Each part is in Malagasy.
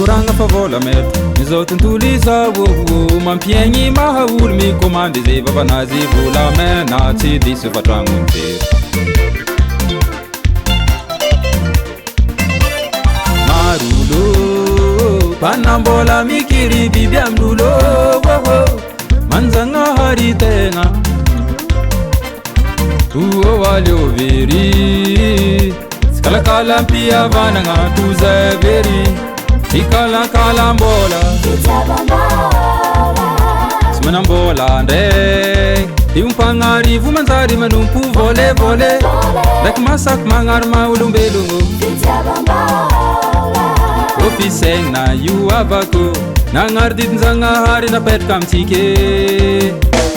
Moranga fa vola meto Mizao tontolo izao mampiaigny mahaolo mikomandy zay vavanazy volamena tsy diso fa tragnony tery marolo panambola mikiry biby amlolo manzagnahary tegna alio very sikalakalam-pihavanagna tozay very ikalakalam-bola sy manam-bola ndray io mpagnarivo manjary manompo volevole ndraiky masaky magnary maha-olombelogno ofisaigna io avako nagnary didin-jagnahary napetraka amitsike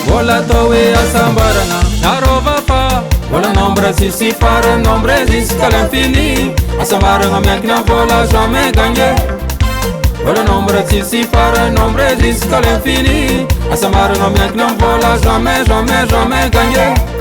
vola atao hoe asambaragna narova fa vola nombre sisy fara nombre jusqu'à l'infini asambaragna miankina vola jamais gagné vola nombre sisy fara nombre jusqu'à l'infini asambaragna miankina vola jamais jamais jamais gagné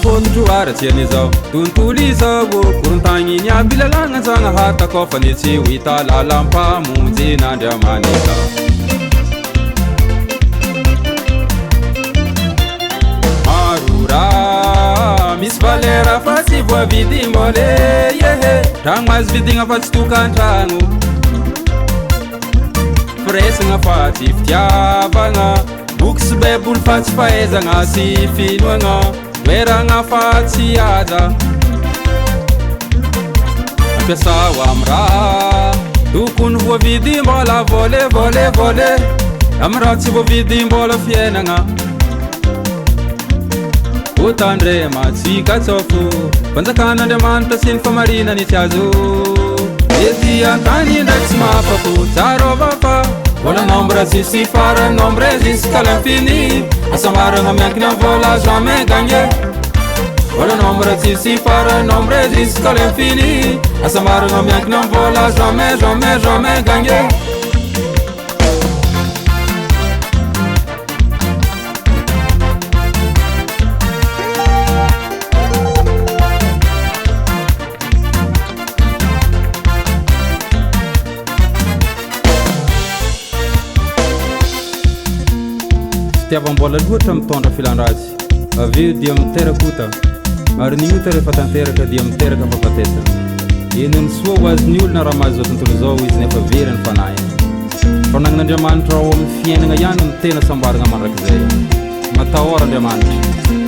fototro tiany izao tontolo izao korontagny niaby lalagna zagnahata kofa ny tsy ho hita lalam-pamonjy n'Andriamanitra marora misy valera fa tsy voavidim-bole tragno azo vidigna fa tsy tokan-tragno firesagna fa tsy fitiavagna boky sy baiboly fa tsy fahaizagna sy finoagna toeragna fa tsy aza ampiasao amy raha tokony voavidim-bola volevole amy raha tsy voavidim-bola fiainagna otandrematsika tsofo fanjakan'Andriamanitra sy ny famarinany tsy azo ety antany ndraiky tsy mahafako tsarova fa vola nombre sisy fara nombre jusqu'à l'infini asambaragna miankina vola jamais gagné vola nombre sisy fara nombre jusqu'à l'infini asambaragna miankina vola jamais jamais jamais gagné fitiavam-bola loatra mitondra filan-dratsy aveo dia miterakota ary ny ota rehefa tanteraka dia miteraka fahafatesana eny ny soa ho azy ny olona raha mahazo zao tontolo zao izy nefa very ny fanahiny fanagnan'Andriamanitra ao amin'ny fiainagna ihany no tena sambaragna mandrakizay matahora Andriamanitra